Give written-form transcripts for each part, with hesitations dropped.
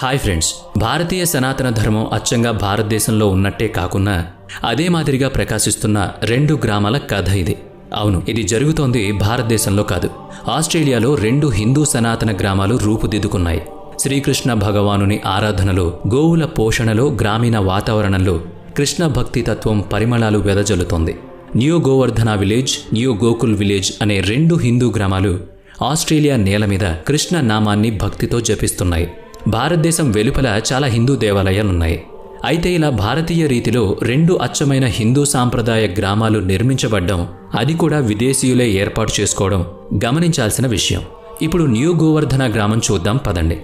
Hi friends, భారతీయ సనాతన ధర్మం అచ్చంగా భారతదేశంలో ఉన్నట్టే కాకుండా అదే మాదిరిగా ప్రకాశిస్తున్న 2 గ్రామాల కథ ఇది. అవును, ఇది జరుగుతోంది భారతదేశంలో కాదు. ఆస్ట్రేలియాలో 2 హిందూ సనాతన గ్రామాలు రూపుదిద్దుకున్నాయి. శ్రీకృష్ణ భగవానుని ఆరాధనలో, గోవుల పోషణలో, గ్రామీణ వాతావరణంలో కృష్ణ భక్తి తత్వం పరిమళాలు వెదజల్లుతోంది. New Govardhana village, new Gokul village అనే 2 హిందూ గ్రామాలు ఆస్ట్రేలియా నేల మీద కృష్ణ నామాన్ని భక్తితో జపిస్తున్నాయి. భారతదేశం వెలుపల చాలా హిందూ దేవాలయాలున్నాయి. అయితే ఇలా భారతీయ రీతిలో 2 అచ్చమైన హిందూ సాంప్రదాయ గ్రామాలు నిర్మించబడ్డం, అది కూడా విదేశీయులే ఏర్పాటు చేసుకోవడం గమనించాల్సిన విషయం. ఇప్పుడు న్యూ గోవర్ధన గ్రామం చూద్దాం పదండి.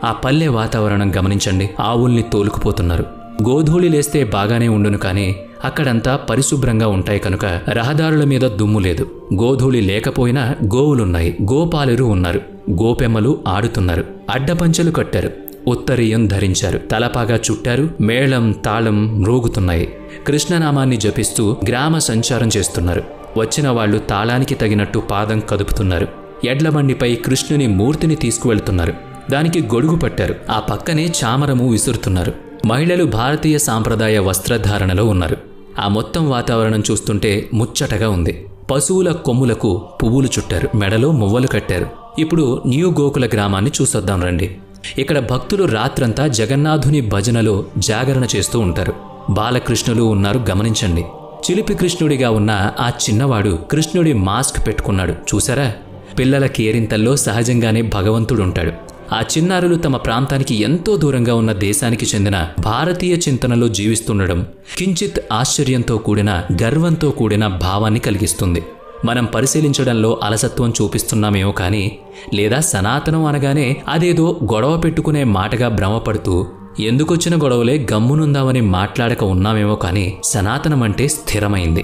ఆ పల్లె వాతావరణం గమనించండి. ఆవుల్ని తోలుకుపోతున్నారు. గోధూళి లేస్తే బాగానే ఉండును, కానీ అక్కడంతా పరిశుభ్రంగా ఉంటాయి కనుక రహదారుల మీద దుమ్ము లేదు. గోధూళి లేకపోయినా గోవులున్నాయి, గోపాలురు ఉన్నారు, గోపెమ్మలు ఆడుతున్నారు, అడ్డపంచెలు కట్టారు, ఉత్తరీయం ధరించారు, తలపాగా చుట్టారు, మేళం తాళం మ్రోగుతున్నాయి. కృష్ణనామాన్ని జపిస్తూ గ్రామ సంచారం చేస్తున్నారు. వచ్చిన వాళ్లు తాళానికి తగినట్టు పాదం కదుపుతున్నారు. ఎడ్లబండిపై కృష్ణుని మూర్తిని తీసుకువెళ్తున్నారు. దానికి గొడుగు పట్టారు. ఆ పక్కనే చామరము విసురుతున్నారు. మహిళలు భారతీయ సాంప్రదాయ వస్త్రధారణలో ఉన్నారు. ఆ మొత్తం వాతావరణం చూస్తుంటే ముచ్చటగా ఉంది. పశువుల కొమ్ములకు పువ్వులు చుట్టారు, మెడలో మువ్వలు కట్టారు. ఇప్పుడు న్యూ గోకుల గ్రామాన్ని చూసొద్దాం రండి. ఇక్కడ భక్తులు రాత్రంతా జగన్నాథుని భజనలో జాగరణ చేస్తూ ఉంటారు. బాలకృష్ణులు ఉన్నారు, గమనించండి. చిలిపి కృష్ణుడిగా ఉన్న ఆ చిన్నవాడు కృష్ణుడి మాస్క్ పెట్టుకున్నాడు, చూసారా? పిల్లల కేరింతల్లో సహజంగానే భగవంతుడుంటాడు. ఆ చిన్నారులు తమ ప్రాంతానికి ఎంతో దూరంగా ఉన్న దేశానికి చెందిన భారతీయ చింతనలో జీవిస్తుండడం కించిత్ ఆశ్చర్యంతో కూడిన, గర్వంతో కూడిన భావాన్ని కలిగిస్తుంది. మనం పరిశీలించడంలో అలసత్వం చూపిస్తున్నామేమో కానీ, లేదా సనాతనం అనగానే అదేదో గొడవ పెట్టుకునే మాటగా భ్రమపడుతూ ఎందుకొచ్చిన గొడవలే గమ్మునుందామని మాట్లాడక ఉన్నామేమో కానీ, సనాతనం అంటే స్థిరమైంది,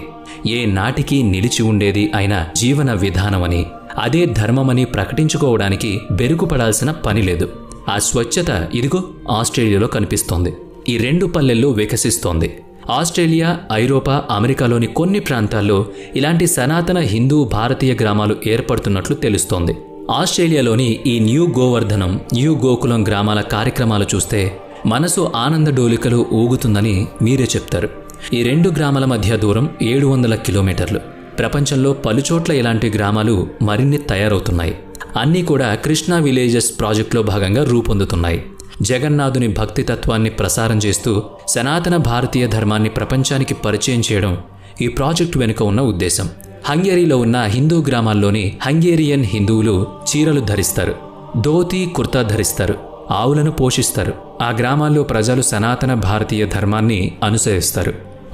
ఏ నాటికి నిలిచి ఉండేది అయిన జీవన విధానమని, అదే ధర్మమని ప్రకటించుకోవడానికి బెరుకుపడాల్సిన పని లేదు. ఆ స్వచ్ఛత ఇదిగో ఆస్ట్రేలియాలో కనిపిస్తోంది. ఈ 2 పల్లెల్లో వికసిస్తోంది. ఆస్ట్రేలియా, ఐరోపా, అమెరికాలోని కొన్ని ప్రాంతాల్లో ఇలాంటి సనాతన హిందూ భారతీయ గ్రామాలు ఏర్పడుతున్నట్లు తెలుస్తోంది. ఆస్ట్రేలియాలోని ఈ న్యూ గోవర్ధనం, న్యూ గోకులం గ్రామాల కార్యక్రమాలు చూస్తే మనసు ఆనంద డోలికలు ఊగుతుందని మీరే చెప్తారు. ఈ 2 గ్రామాల మధ్య దూరం 700 కిలోమీటర్లు. ప్రపంచంలో పలుచోట్ల ఇలాంటి గ్రామాలు మరిన్ని తయారవుతున్నాయి. అన్నీ కూడా కృష్ణా విలేజెస్ ప్రాజెక్టులో భాగంగా రూపొందుతున్నాయి. జగన్నాథుని భక్తి తత్వాన్ని ప్రసారం చేస్తూ సనాతన భారతీయ ధర్మాన్ని ప్రపంచానికి పరిచయం చేయడం ఈ ప్రాజెక్టు వెనుక ఉన్న ఉద్దేశం. హంగేరీలో ఉన్న హిందూ గ్రామాల్లోని హంగేరియన్ హిందువులు చీరలు ధరిస్తారు, ధోతీ కుర్తా ధరిస్తారు, ఆవులను పోషిస్తారు. ఆ గ్రామాల్లో ప్రజలు సనాతన భారతీయ ధర్మాన్ని అనుసరిస్తారు.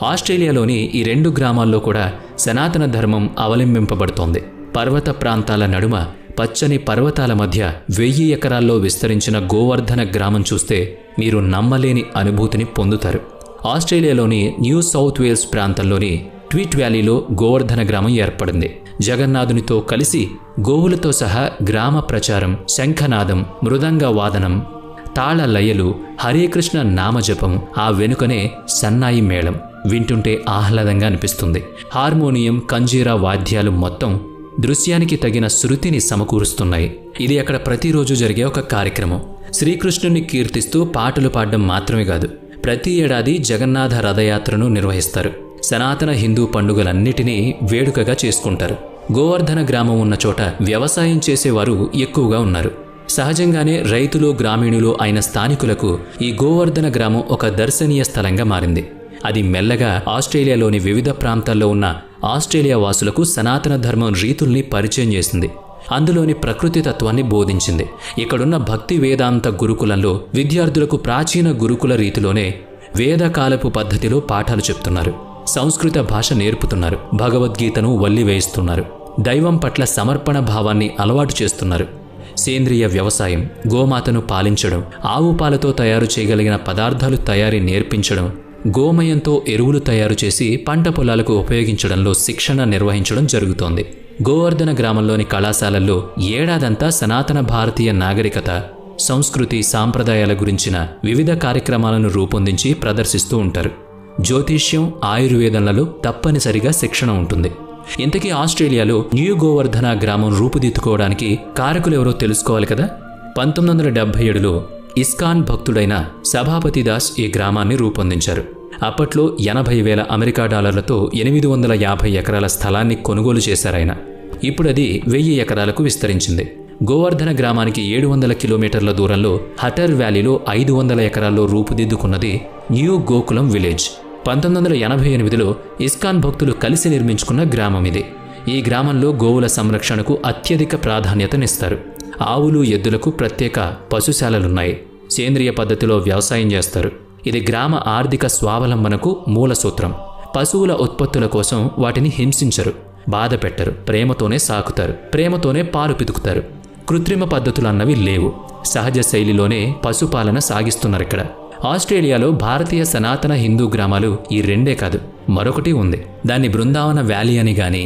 ఆస్ట్రేలియాలోని ఈ 2 గ్రామాల్లో కూడా సనాతన ధర్మం అవలంబింపబడుతోంది. పర్వత ప్రాంతాల నడుమ పచ్చని పర్వతాల మధ్య 1000 ఎకరాల్లో విస్తరించిన గోవర్ధన గ్రామం చూస్తే మీరు నమ్మలేని అనుభూతిని పొందుతారు. ఆస్ట్రేలియాలోని న్యూ సౌత్ వేల్స్ ప్రాంతంలోని ట్వీట్ వ్యాలీలో గోవర్ధన గ్రామం ఏర్పడింది. జగన్నాథునితో కలిసి గోవులతో సహా గ్రామ ప్రచారం, శంఖనాదం, మృదంగ వాదనం, తాళ లయలు, హరేకృష్ణ నామజపం, ఆ వెనుకనే సన్నాయి మేళం వింటుంటే ఆహ్లాదంగా అనిపిస్తుంది. హార్మోనియం, కంజీరా వాద్యాలు మొత్తం దృశ్యానికి తగిన శృతిని సమకూరుస్తున్నాయి. ఇది అక్కడ ప్రతిరోజు జరిగే ఒక కార్యక్రమం. శ్రీకృష్ణుని కీర్తిస్తూ పాటలు పాడడం మాత్రమే కాదు, ప్రతి ఏడాది జగన్నాథ రథయాత్రను నిర్వహిస్తారు. సనాతన హిందూ పండుగలన్నిటినీ వేడుకగా చేసుకుంటారు. గోవర్ధన గ్రామం ఉన్న చోట వ్యవసాయం చేసేవారు ఎక్కువగా ఉన్నారు. సహజంగానే రైతులు, గ్రామీణులు అయిన స్థానికులకు ఈ గోవర్ధన గ్రామం ఒక దర్శనీయ స్థలంగా మారింది. అది మెల్లగా ఆస్ట్రేలియాలోని వివిధ ప్రాంతాల్లో ఉన్న ఆస్ట్రేలియా వాసులకు సనాతన ధర్మం రీతుల్ని పరిచయం చేసింది. అందులోని ప్రకృతి తత్వాన్ని బోధించింది. ఇక్కడున్న భక్తి వేదాంత గురుకులంలో విద్యార్థులకు ప్రాచీన గురుకుల రీతిలోనే వేదకాలపు పద్ధతిలో పాఠాలు చెప్తున్నారు. సంస్కృత భాష నేర్పుతున్నారు. భగవద్గీతను వల్లివేయిస్తున్నారు. దైవం పట్ల సమర్పణ భావాన్ని అలవాటు చేస్తున్నారు. సేంద్రియ వ్యవసాయం, గోమాతను పాలించడం, ఆవు పాలతో తయారు చేయగలిగిన పదార్థాలు తయారీ నేర్పించడం, గోమయంతో ఎరువులు తయారు చేసి పంట పొలాలకు ఉపయోగించడంలో శిక్షణ నిర్వహించడం జరుగుతోంది. గోవర్ధన గ్రామంలోని కళాశాలల్లో ఏడాదంతా సనాతన భారతీయ నాగరికత, సంస్కృతి, సాంప్రదాయాల గురించిన వివిధ కార్యక్రమాలను రూపొందించి ప్రదర్శిస్తూ ఉంటారు. జ్యోతిష్యం, ఆయుర్వేదంలలో తప్పనిసరిగా శిక్షణ ఉంటుంది. ఇంతకీ ఆస్ట్రేలియాలో న్యూ గోవర్ధన గ్రామం రూపుదిద్దుకోవడానికి కారకులెవరో తెలుసుకోవాలి కదా. 1977లో ఇస్కాన్ భక్తుడైన సభాపతి దాస్ ఈ గ్రామాన్ని రూపొందించారు. అప్పట్లో 80,000 అమెరికా డాలర్లతో 850 ఎకరాల స్థలాన్ని కొనుగోలు చేశారాయన. ఇప్పుడది 1000 ఎకరాలకు విస్తరించింది. గోవర్ధన గ్రామానికి 700 కిలోమీటర్ల దూరంలో హటర్ వ్యాలీలో 500 ఎకరాల్లో రూపుదిద్దుకున్నది న్యూ గోకులం విలేజ్. 1988లో ఇస్కాన్ భక్తులు కలిసి నిర్మించుకున్న గ్రామం ఇది. ఈ గ్రామంలో గోవుల సంరక్షణకు అత్యధిక ప్రాధాన్యతనిస్తారు. ఆవులు, ఎద్దులకు ప్రత్యేక పశుశాలలున్నాయి. సేంద్రియ పద్ధతిలో వ్యవసాయం చేస్తారు. ఇది గ్రామ ఆర్థిక స్వావలంబనకు మూల సూత్రం. పశువుల ఉత్పత్తుల కోసం వాటిని హింసించరు, బాధ పెట్టరు, ప్రేమతోనే సాకుతారు, ప్రేమతోనే పాలు పితుకుతారు. కృత్రిమ పద్ధతులన్నవి లేవు. సహజ శైలిలోనే పశుపాలన సాగిస్తున్నారిక్కడ. ఆస్ట్రేలియాలో భారతీయ సనాతన హిందూ గ్రామాలు ఈ రెండే కాదు, మరొకటి ఉంది. దాన్ని బృందావన వ్యాలీ అని గాని,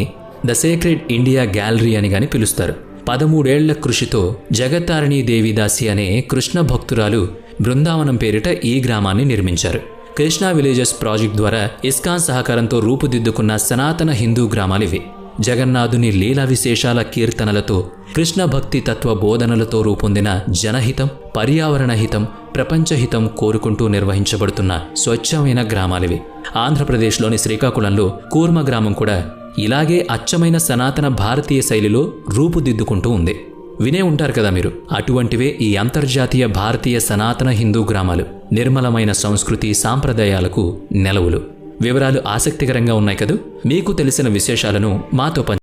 ద సేక్రెడ్ ఇండియా గ్యాలరీ అని గాని పిలుస్తారు. 13 ఏళ్ల కృషితో జగత్తారిణీ దేవిదాసి అనే కృష్ణ భక్తురాలు బృందావనం పేరిట ఈ గ్రామాన్ని నిర్మించారు. కృష్ణా విలేజెస్ ప్రాజెక్ట్ ద్వారా ఇస్కాన్ సహకారంతో రూపుదిద్దుకున్న సనాతన హిందూ గ్రామాలివి. జగన్నాథుని లీలా విశేషాల కీర్తనలతో, కృష్ణ భక్తి తత్వ బోధనలతో రూపొందిన జనహితం, పర్యావరణ హితం, ప్రపంచహితం కోరుకుంటూ నిర్వహించబడుతున్న స్వచ్ఛమైన గ్రామాలివి. ఆంధ్రప్రదేశ్లోని శ్రీకాకుళంలో కూర్మ గ్రామం కూడా ఇలాగే అచ్చమైన సనాతన భారతీయ శైలిలో రూపుదిద్దుకుంటూ ఉంది. వినే ఉంటారు కదా మీరు. అటువంటివే ఈ అంతర్జాతీయ భారతీయ సనాతన హిందూ గ్రామాలు. నిర్మలమైన సంస్కృతి సాంప్రదాయాలకు నెలవులు. వివరాలు ఆసక్తికరంగా ఉన్నాయి కదూ. మీకు తెలిసిన విశేషాలను మాతో